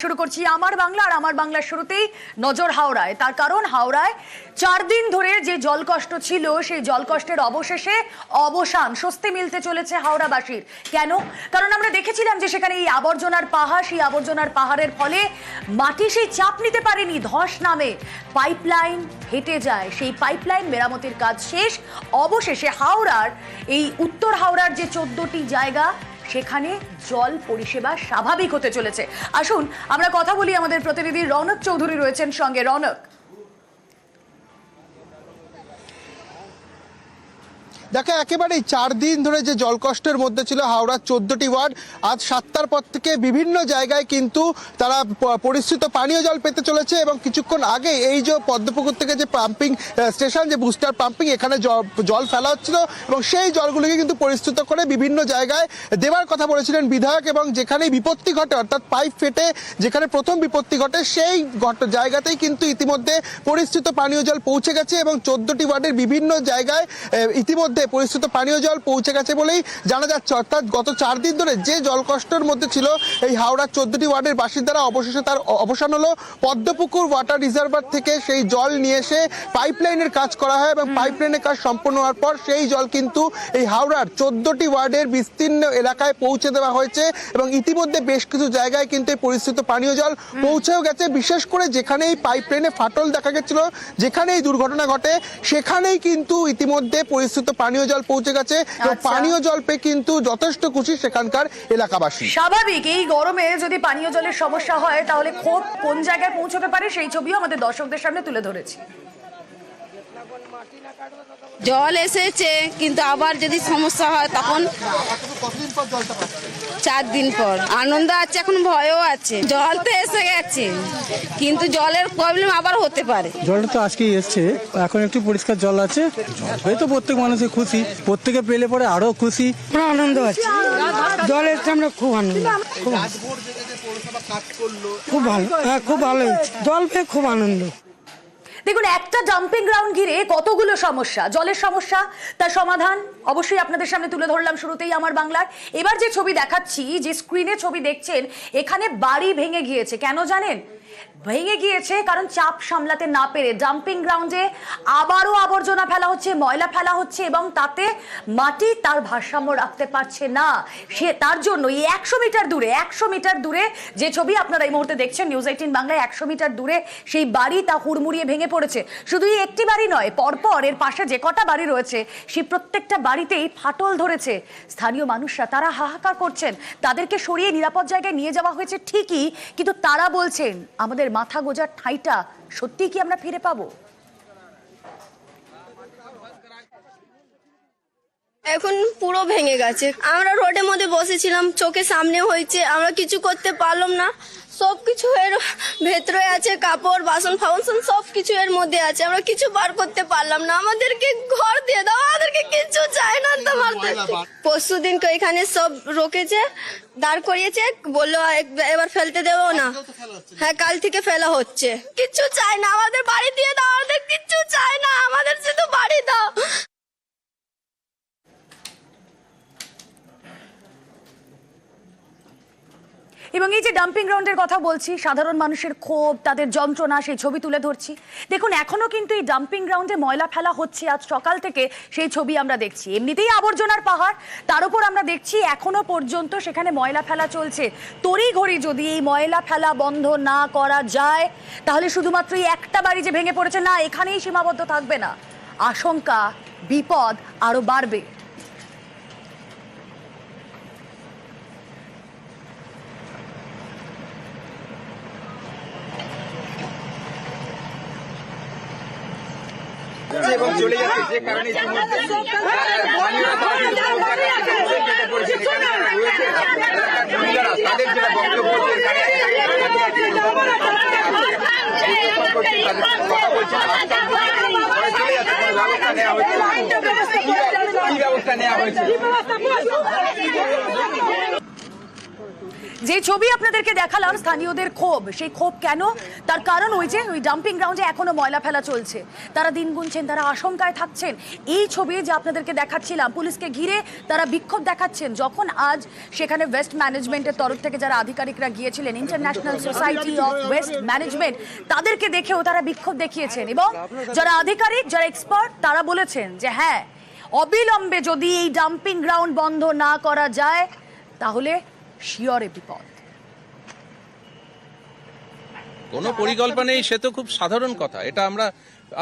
শুরু করছি আমার বাংলা। আর আমার বাংলার শুরুতেই নজর হাওড়ায়। তার কারণ হাওড়ায় 4 দিন ধরে যে জলকষ্ট ছিল সেই জলকষ্টের অবশেষে অবসান, স্বস্তি মিলতে চলেছে হাওড়াবাসীর। কেন? কারণ আমরা দেখেছিলাম যে সেখানে এই আবর্জনার পাহাড়, সেই আবর্জনার পাহাড়ের ফলে মাটি সেই চাপ নিতে পারেনি, ধস নামে, পাইপলাইন হেঁটে যায়। সেই পাইপলাইন মেরামতির কাজ শেষ। অবশেষে হাওড়ার এই উত্তর হাওড়ার যে 14টি জায়গা সেখানে জল পরিষেবা স্বাভাবিক হতে চলেছে। আসুন আমরা কথা বলি, আমাদের প্রতিনিধি রৌনক চৌধুরী রয়েছেন সঙ্গে। রৌনক, দেখো একেবারেই 4 দিন ধরে যে জলকষ্টের মধ্যে ছিল হাওড়ার 14টি ওয়ার্ড, আজ 7টার পর থেকে বিভিন্ন জায়গায় কিন্তু তারা পরিশ্রুত পানীয় জল পেতে চলেছে। এবং কিছুক্ষণ আগে এই যে পদ্মপুকুর থেকে যে পাম্পিং স্টেশন, যে বুস্টার পাম্পিং, এখানে জল ফেলা হচ্ছিল এবং সেই জলগুলিকে কিন্তু পরিশ্রুত করে বিভিন্ন জায়গায় দেওয়ার কথা বলেছিলেন বিধায়ক। এবং যেখানে বিপত্তি ঘটে, অর্থাৎ পাইপ ফেটে যেখানে প্রথম বিপত্তি ঘটে, সেই জায়গাতেই কিন্তু ইতিমধ্যে পরিশ্রুত পানীয় জল পৌঁছে গেছে এবং 14টি ওয়ার্ডের বিভিন্ন জায়গায় ইতিমধ্যে পরিশ্রুত পানীয় জল পৌঁছে গেছে বলেই জানা যাচ্ছে। অর্থাৎ গত 4 দিন ধরে যে জলকষ্টের মধ্যে ছিল এই হাওড়ার 14টি ওয়ার্ডের বাসিন্দারা, অবশেষে তার অবসান হলো। পদ্মপুকুর ওয়াটার রিজার্ভার থেকে সেই জল নিয়ে এসে পাইপলাইনের কাজ করা হয় এবং পাইপলাইনের কাজ সম্পন্ন হওয়ার পর সেই জল কিন্তু এই হাওড়ার 14টি ওয়ার্ডের বিস্তীর্ণ এলাকায় পৌঁছে দেওয়া হয়েছে এবং ইতিমধ্যে বেশ কিছু জায়গায় কিন্তু এই পরিশ্রুত পানীয় জল পৌঁছেও গেছে। বিশেষ করে যেখানে এই পাইপলাইনে ফাটল দেখা গেছিল, যেখানে এই দুর্ঘটনা ঘটে, সেখানেই কিন্তু ইতিমধ্যে পরিশ্রুত পানীয় জল পৌঁছে গেছে। পানীয় জল পেয়ে কিন্তু যথেষ্ট খুশি সেখানকার এলাকাবাসী। স্বাভাবিক এই গরমে যদি পানীয় জলের সমস্যা হয় তাহলে ক্ষোভ কোন জায়গায় পৌঁছতে পারে সেই ছবিও আমাদের দর্শকদের সামনে তুলে ধরেছি। জল এসেছে কিন্তু আবার যদি সমস্যা হয় তখন 4 দিন পর। আনন্দ আছে, এখন ভয়ও আছে। জল তো এসে গেছে কিন্তু জলের প্রবলেম আবার হতে পারে। জলটা তো আজকেই এসছে, এখন একটু পরিষ্কার জল আছে। এই তো প্রত্যেক মানুষই খুশি, প্রত্যেকে পেলে পরে আরো খুশি। আনন্দ আছে, জল এসছে, আমরা খুব আনন্দ, খুব ভালো, হ্যাঁ খুব ভালো হয়েছে, জল পেয়ে খুব আনন্দ। দেখুন, একটা ডাম্পিং গ্রাউন্ড ঘিরে কতগুলো সমস্যা, জলের সমস্যা, তার সমাধান অবশ্যই আপনাদের সামনে তুলে ধরলাম শুরুতেই আমার বাংলার। এবার যে ছবি দেখাচ্ছি, যে স্ক্রিনে ছবি দেখছেন, এখানে বাড়ি ভেঙে গিয়েছে। কেন জানেন? ভেঙে গিয়েছে কারণ চাপ সামলাতে না পেরে ডাম্পিং গ্রাউন্ডে আবারও আবর্জনা ফেলা হচ্ছে, ময়লা ফেলা হচ্ছে এবং তাতে মাটি তার ভারসাম্য রাখতে পারছে না। সে তার জন্য এই 100 মিটার দূরে যে ছবি আপনারা এই মুহূর্তে দেখছেন নিউজ 18 বাংলায়, 100 মিটার দূরে সেই বাড়ি তা হুড়মুড়িয়ে ভেঙে পড়েছে। শুধু এই একটি বাড়ি নয়, পরপর এর পাশে যে কটা বাড়ি রয়েছে সেই প্রত্যেকটা বাড়িতেই ফাটল ধরেছে। স্থানীয় মানুষরা তারা হাহাকার করছেন। তাদেরকে সরিয়ে নিরাপদ জায়গায় নিয়ে যাওয়া হয়েছে ঠিকই, কিন্তু তারা বলছেন আমাদের মাথা গোজার ঠাঁইটা সত্যি কি আমরা ফিরে পাবো? এখন পুরো ভেঙে গেছে। আমরা রোডের মধ্যে বসেছিলাম, চোখের সামনে হয়েছে, আমরা কিছু করতে পারলাম না। সবকিছু এর ভেতরে আছে, কাপড়, বাসন ফাউসন সবকিছু এর মধ্যে আছে, আমরা কিছু বার করতে পারলাম না। আমাদেরকে ঘর দিয়ে দাও, আমাদেরকে কিছু চাই না তোমাদের। পরশু দিন এখানে সব রোকেছে, দাঁড় করিয়েছে, বললো এবার ফেলতে দেবো না। হ্যাঁ, কাল থেকে ফেলা হচ্ছে। কিছু চাই না, আমাদের বাড়ি দিয়ে দাও, আমাদের কিছু চাই না, আমাদের শুধু বাড়ি দাও। এবং এই যে ডাম্পিং গ্রাউন্ডের কথা বলছি, সাধারণ মানুষের ক্ষোভ, তাদের যন্ত্রণা, সেই ছবি তুলে ধরছি। দেখুন, এখনো কিন্তু এই ডাম্পিং গ্রাউন্ডে ময়লা ফেলা হচ্ছে। আজ সকাল থেকে সেই ছবি আমরা দেখছি। এমনিতেই আবর্জনার পাহাড়, তার উপর আমরা দেখছি এখনো পর্যন্ত সেখানে ময়লা ফেলা চলছে। তড়িঘড়ি যদি এই ময়লা ফেলা বন্ধ না করা যায় তাহলে শুধুমাত্র এই একটা বাড়ি যে ভেঙে পড়েছে না, এখানেই সীমাবদ্ধ থাকবে না। আশঙ্কা, বিপদ আরো বাড়বে। এবং চলে যাচ্ছে, যে কারণে তাদের যেটা বক্তব্য ব্যবস্থা নেওয়া হয়েছে। যে ছবি আপনাদেরকে দেখালাম স্থানীয়দের ক্ষোভ, সেই ক্ষোভ কেন? তার কারণ ওই ডাম্পিং গ্রাউন্ডে এখনো ময়লা ফেলা চলছে, তারা দিন গুনছেন, তারা আশঙ্কায় থাকছেন। এই ছবি যে আপনাদেরকে দেখাচ্ছিলাম, পুলিশকে ঘিরে তারা বিক্ষোভ দেখাচ্ছেন। যখন আজ সেখানে ওয়েস্ট ম্যানেজমেন্টের তরফ থেকে যারা আধিকারিকরা গিয়েছিলেন, international society of waste management, তাদেরকে দেখেও তারা বিক্ষোভ দেখিয়েছেন। এবং যারা আধিকারিক, যারা এক্সপার্ট, তারা বলেছেন যে হ্যাঁ, অবিলম্বে যদি এই ডাম্পিং গ্রাউন্ড বন্ধ না করা যায় তাহলে শিয়রে বিপদ। কোনো পরিকল্পনা নেই, সে তো খুব সাধারণ কথা। এটা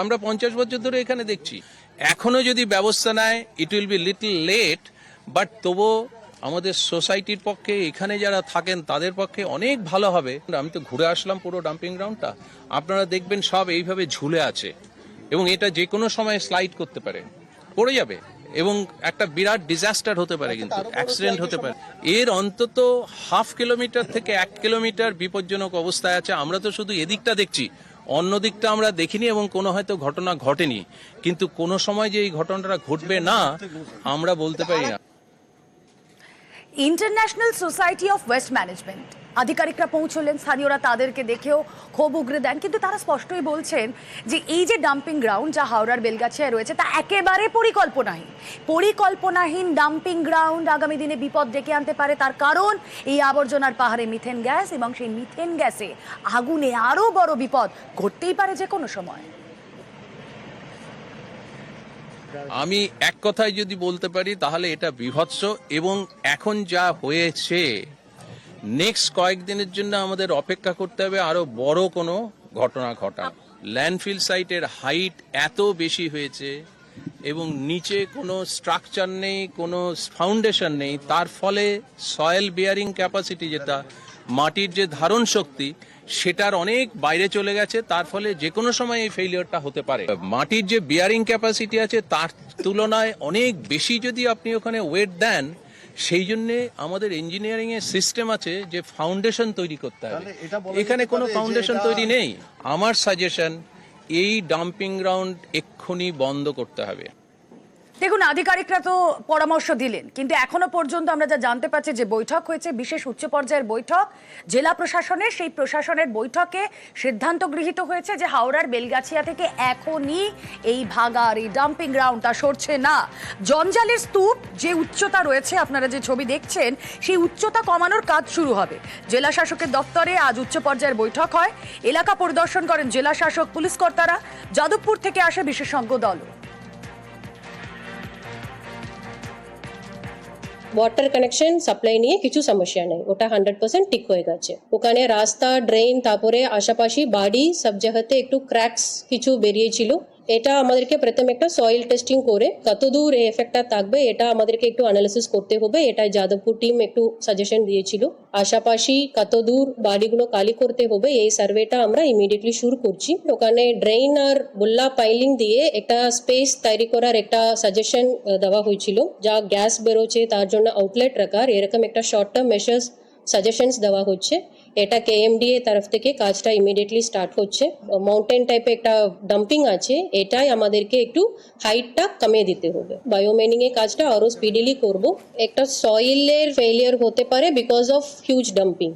আমরা 50 বছর ধরে এখানে দেখছি। এখনো যদি ব্যবস্থা নেয়, it will be little late, but তবু আমাদের সোসাইটির পক্ষে, এখানে যারা থাকেন তাদের পক্ষে অনেক ভালো হবে। আমি তো ঘুরে আসলাম পুরো ডাম্পিং গ্রাউন্ডটা, আপনারা দেখবেন সব এইভাবে ঝুলে আছে এবং এটা যে কোনো সময় স্লাইড করতে পারে, পড়ে যাবে এবং একটা বিরাট ডিজাস্টার হতে পারে, কিন্তু অ্যাক্সিডেন্ট হতে পারে। এর অন্তত 1/2 কিলোমিটার থেকে 1 কিলোমিটার বিপজ্জনক অবস্থায় আছে। আমরা তো শুধু এদিকটা দেখছি, অন্য দিকটা আমরা দেখিনি এবং কোনো হয়তো ঘটনা ঘটেনি, কিন্তু কোনো সময় যে এই ঘটনাটা ঘটবে না আমরা বলতে পারি না। International society of waste management আধিকারিকরা পৌঁছলেন, স্থানীয়রা তাদেরকে দেখেও ক্ষোভ উগরে দেন, কিন্তু তারা স্পষ্টই বলছেন যে এই যে ডাম্পিং গ্রাউন্ড যা হাওড়ার বেলগাছিয়ায় রয়েছে তা একেবারে পরিকল্পনাহীন ডাম্পিং গ্রাউন্ড আগামী দিনে বিপদ ডেকে আনতে পারে। তার কারণ এই আবর্জনার পাহাড়ে মিথেন গ্যাস, এবং সেই মিথেন গ্যাসে আগুনে আরো বড় বিপদ ঘটতেই পারে যে কোনো সময়। আমি এক কথায় যদি বলতে পারি তাহলে এটা বিভৎস, এবং এখন যা হয়েছে নেক্সট কয়েকদিনের জন্য আমাদের অপেক্ষা করতে হবে আরো বড় কোনো ঘটনা ঘটার। ল্যান্ডফিল সাইটের হাইট এত বেশি হয়েছে এবং নিচে কোনো স্ট্রাকচার নেই, কোনো ফাউন্ডেশন নেই, তার ফলে সয়েল বিয়ারিং ক্যাপাসিটি, যেটা মাটির যে ধারণ শক্তি, সেটার অনেক বাইরে চলে গেছে। তার ফলে যে কোনো সময় এই ফেলিওরটা হতে পারে। মাটির যে বিয়ারিং ক্যাপাসিটি আছে তার তুলনায় অনেক বেশি যদি আপনি ওখানে ওয়েট দেন, সেই জন্য আমাদের ইঞ্জিনিয়ারিং এর সিস্টেম আছে যে ফাউন্ডেশন তৈরি করতে হবে। এখানে কোনো ফাউন্ডেশন তৈরি নেই। আমার সাজেশন, এই ডাম্পিং গ্রাউন্ড এক্ষুনি বন্ধ করতে হবে। দেখুন, আধিকারিকরা তো পরামর্শ দিলেন, কিন্তু এখনো পর্যন্ত আমরা যা জানতে পারছি যে বৈঠক হয়েছে, বিশেষ উচ্চ পর্যায়ের বৈঠক জেলা প্রশাসনের, সেই প্রশাসনের বৈঠকে সিদ্ধান্ত গৃহীত হয়েছে যে হাওড়ার বেলগাছিয়া থেকে এখনই এই ভাগার, এই ডাম্পিং গ্রাউন্ডটা সরছে না। জঞ্জালের স্তূপ যে উচ্চতা রয়েছে, আপনারা যে ছবি দেখছেন, সেই উচ্চতা কমানোর কাজ শুরু হবে। জেলা শাসকের দপ্তরে আজ উচ্চ পর্যায়ের বৈঠক হয়। এলাকা পরিদর্শন করেন জেলা শাসক, পুলিশ কর্তারা। যাদবপুর থেকে আসে বিশেষজ্ঞ দল। ওয়াটার কানেকশন সাপ্লাই নিয়ে কিছু সমস্যা নেই, ওটা 100% ঠিক হয়ে গেছে। ওখানে রাস্তা, ড্রেন, তারপরে আশেপাশে বাড়ি সব জায়গাতে একটু ক্র্যাকস কিছু বেরিয়েছিল। এটা আমাদেরকে প্রথমে একটা সয়েল টেস্টিং করে কতদূর এই এফেক্টটা থাকবে এটা আমাদেরকে একটু অ্যানালিসিস করতে হবে। এটা যাদবপুর টিম একটু সাজেশন দিয়েছিল। আশেপাশে কতদূর বাড়িগুলো খালি করতে হবে এই সার্ভেটা আমরা ইমিডিয়েটলি শুরু করছি। ওখানে ড্রেন আর বুল্লা পাইলিং দিয়ে একটা স্পেস তৈরি করার একটা সাজেশন দেওয়া হয়েছিল। যা গ্যাস বেরোচ্ছে তার জন্য আউটলেট রাখার এরকম একটা শর্ট টার্ম মেজার্স সাজেশনস দেওয়া হচ্ছে। এটা কেএমডিএ তরফ থেকে কাজটা ইমিডিয়েটলি স্টার্ট হচ্ছে। মাউন্টেন টাইপে একটা ডাম্পিং আছে, এটাই আমাদেরকে একটু হাইটটা কমিয়ে দিতে হবে। বায়োমেনিং এর কাজটা আরো স্পিডিলি করব। একটা সয়েলের ফেলিয়ার হতে পারে বিকজ অফ হিউজ ডাম্পিং।